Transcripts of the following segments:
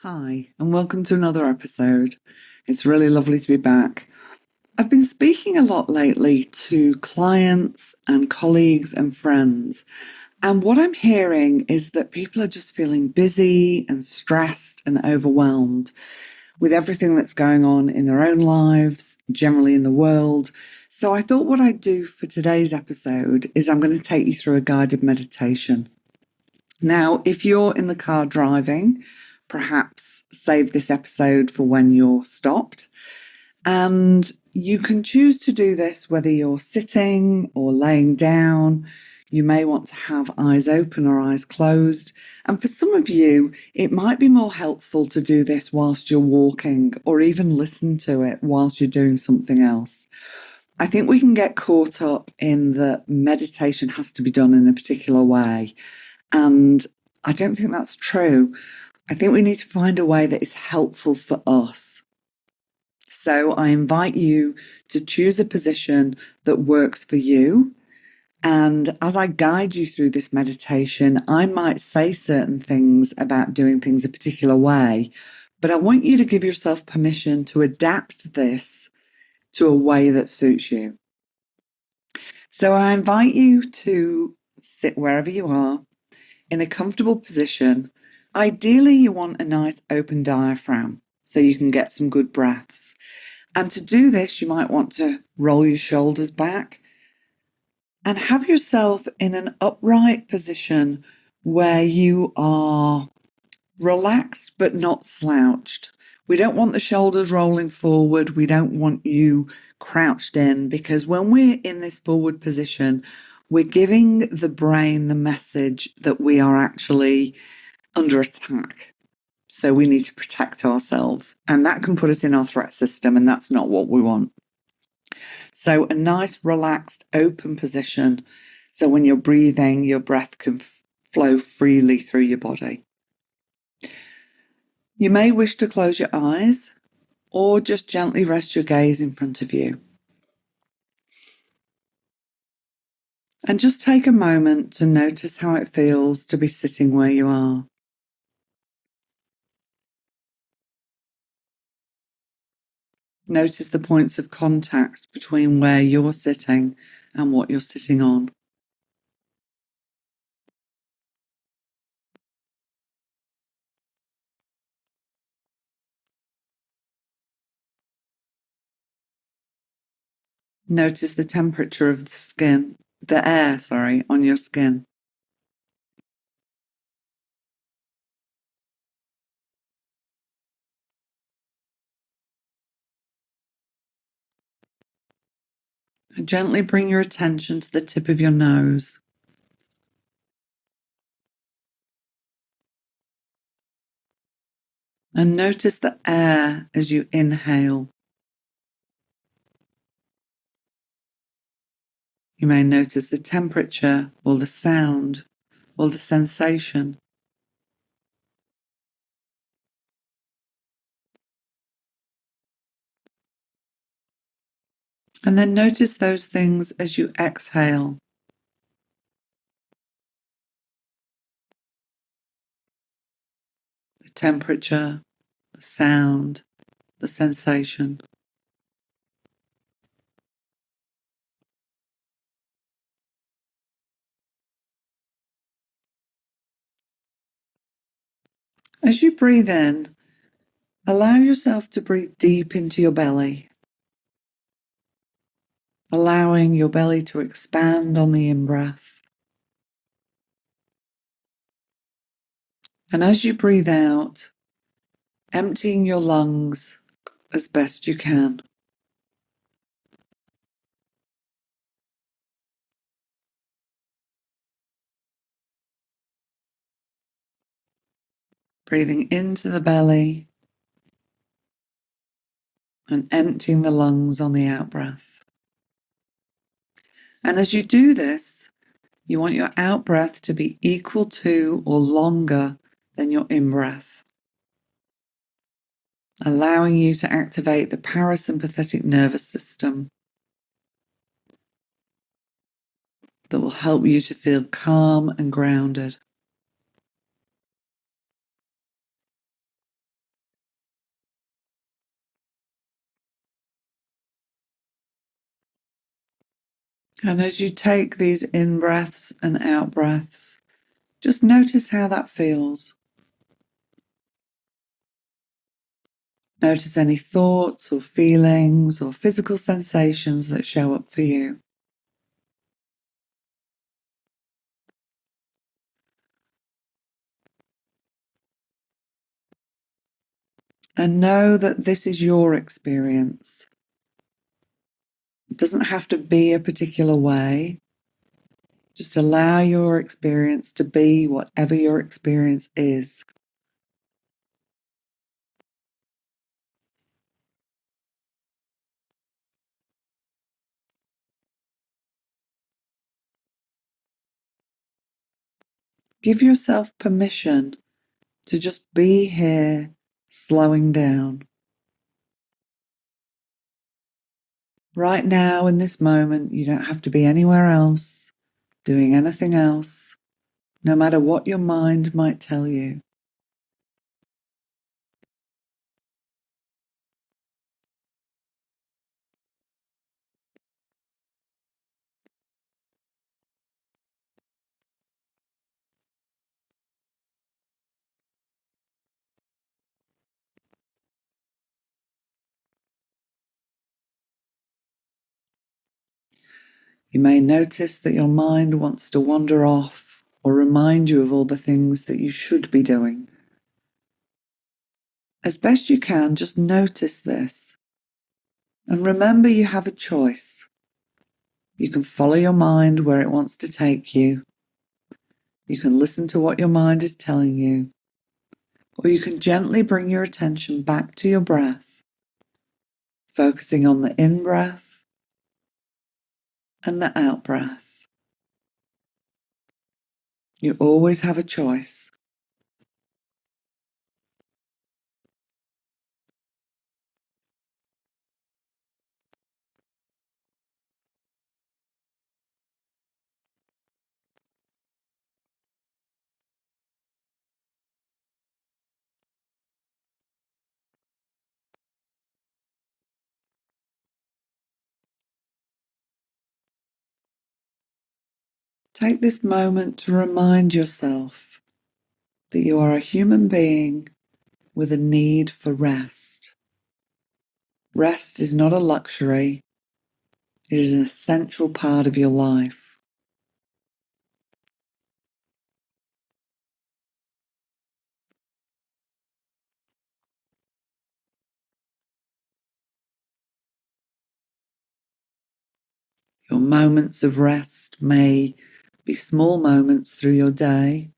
Hi, and welcome to another episode. It's really lovely to be back. I've been speaking a lot lately to clients and colleagues and friends, and what I'm hearing is that people are just feeling busy and stressed and overwhelmed with everything that's going on in their own lives, generally in the world. So I thought what I'd do for today's episode is I'm going to take you through a guided meditation. Now, if you're in the car driving, perhaps save this episode for when you're stopped. And you can choose to do this whether you're sitting or laying down. You may want to have eyes open or eyes closed. And for some of you, it might be more helpful to do this whilst you're walking or even listen to it whilst you're doing something else. I think we can get caught up in that meditation has to be done in a particular way. And I don't think that's true. I think we need to find a way that is helpful for us. So I invite you to choose a position that works for you. And as I guide you through this meditation, I might say certain things about doing things a particular way, but I want you to give yourself permission to adapt this to a way that suits you. So I invite you to sit wherever you are in a comfortable position. Ideally, you want a nice open diaphragm so you can get some good breaths. And to do this, you might want to roll your shoulders back and have yourself in an upright position where you are relaxed but not slouched. We don't want the shoulders rolling forward. We don't want you crouched in, because when we're in this forward position, we're giving the brain the message that we are actually under attack. So we need to protect ourselves, and that can put us in our threat system, and that's not what we want. So a nice, relaxed, open position. So when you're breathing, your breath can flow freely through your body. You may wish to close your eyes or just gently rest your gaze in front of you. And just take a moment to notice how it feels to be sitting where you are. Notice the points of contact between where you're sitting and what you're sitting on. Notice the temperature of the air, on your skin. And gently bring your attention to the tip of your nose. And notice the air as you inhale. You may notice the temperature or the sound or the sensation. And then notice those things as you exhale. The temperature, the sound, the sensation. As you breathe in, allow yourself to breathe deep into your belly, allowing your belly to expand on the in-breath. And as you breathe out, emptying your lungs as best you can. Breathing into the belly and emptying the lungs on the out-breath. And as you do this, you want your out-breath to be equal to or longer than your in-breath, allowing you to activate the parasympathetic nervous system that will help you to feel calm and grounded. And as you take these in breaths and out breaths, just notice how that feels. Notice any thoughts or feelings or physical sensations that show up for you. And know that this is your experience. It doesn't have to be a particular way. Just allow your experience to be whatever your experience is. Give yourself permission to just be here, slowing down. Right now, in this moment, you don't have to be anywhere else, doing anything else, no matter what your mind might tell you. You may notice that your mind wants to wander off or remind you of all the things that you should be doing. As best you can, just notice this. And remember, you have a choice. You can follow your mind where it wants to take you. You can listen to what your mind is telling you. Or you can gently bring your attention back to your breath, focusing on the in-breath and the out-breath. You always have a choice. Take this moment to remind yourself that you are a human being with a need for rest. Rest is not a luxury, it is an essential part of your life. Your moments of rest may be small moments through your day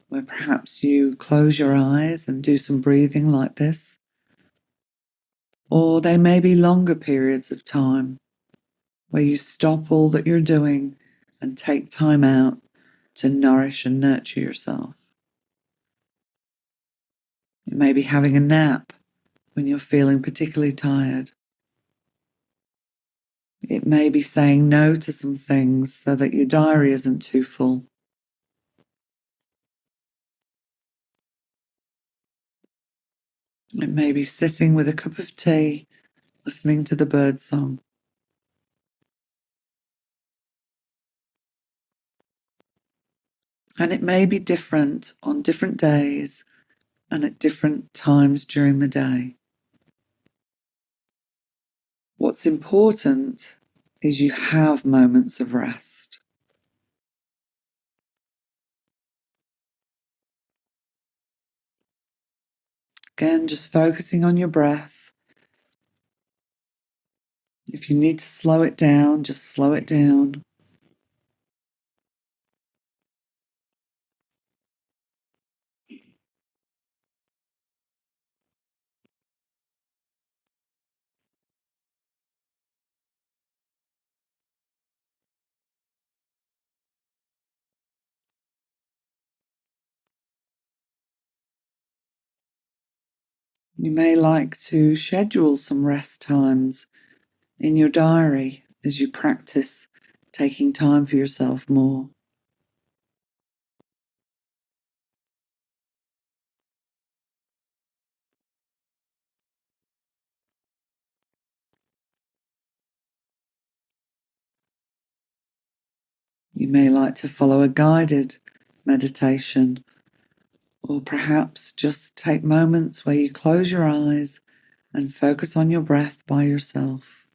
where perhaps you close your eyes and do some breathing like this. Or they may be longer periods of time where you stop all that you're doing and take time out to nourish and nurture yourself. It may be having a nap when you're feeling particularly tired. It may be saying no to some things so that your diary isn't too full. It may be sitting with a cup of tea, listening to the bird song. And it may be different on different days and at different times during the day. What's important is you have moments of rest. Again, just focusing on your breath. If you need to slow it down, just slow it down. You may like to schedule some rest times in your diary as you practice taking time for yourself more. You may like to follow a guided meditation, or perhaps just take moments where you close your eyes and focus on your breath by yourself,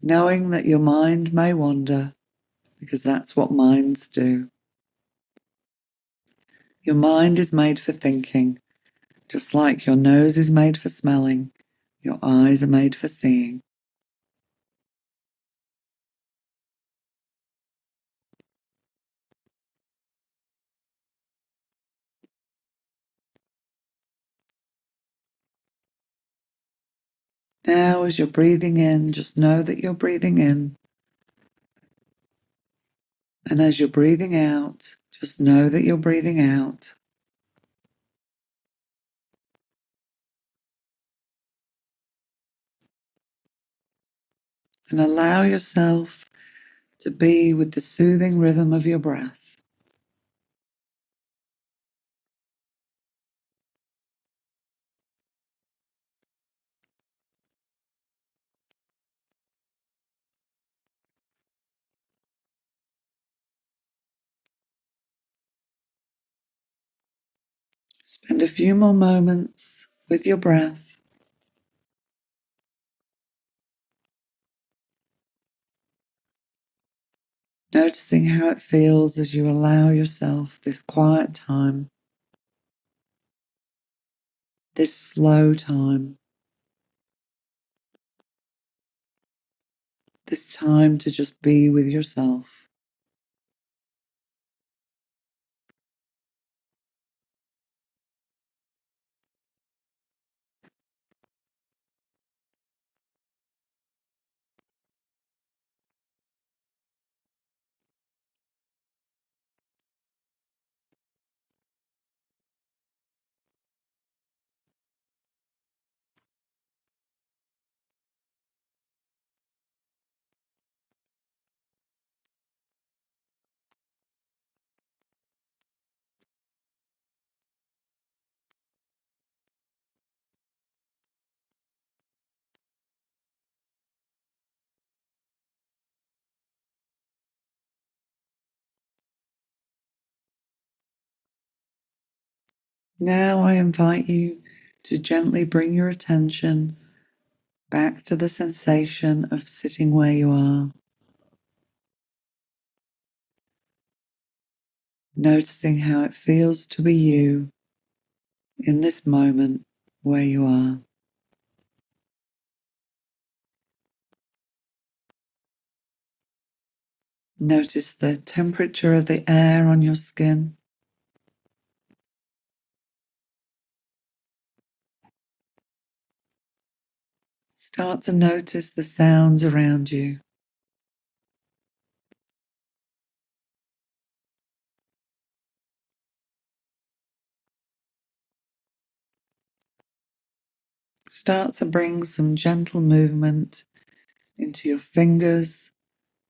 knowing that your mind may wander, because that's what minds do. Your mind is made for thinking, just like your nose is made for smelling, your eyes are made for seeing. Now, as you're breathing in, just know that you're breathing in. And as you're breathing out, just know that you're breathing out. And allow yourself to be with the soothing rhythm of your breath. Spend a few more moments with your breath, noticing how it feels as you allow yourself this quiet time, this slow time, this time to just be with yourself. Now I invite you to gently bring your attention back to the sensation of sitting where you are, noticing how it feels to be you in this moment where you are. Notice the temperature of the air on your skin. Start to notice the sounds around you. Start to bring some gentle movement into your fingers,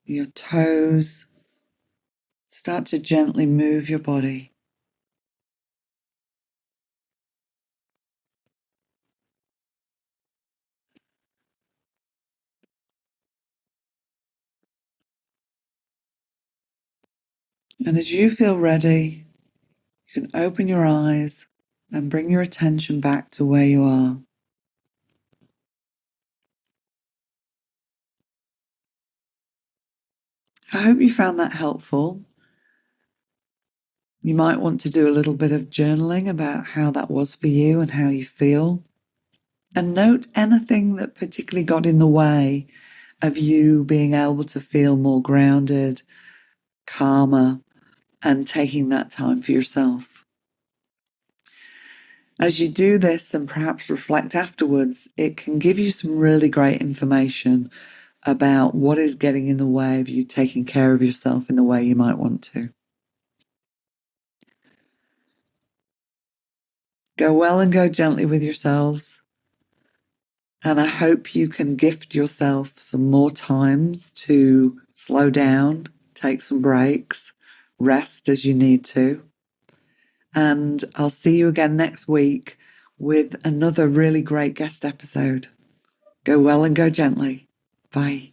your toes. Start to gently move your body. And as you feel ready, you can open your eyes and bring your attention back to where you are. I hope you found that helpful. You might want to do a little bit of journaling about how that was for you and how you feel. And note anything that particularly got in the way of you being able to feel more grounded, calmer, and taking that time for yourself. As you do this and perhaps reflect afterwards, it can give you some really great information about what is getting in the way of you taking care of yourself in the way you might want to. Go well and go gently with yourselves. And I hope you can gift yourself some more times to slow down, take some breaks, rest as you need to. And I'll see you again next week with another really great guest episode. Go well and go gently. Bye.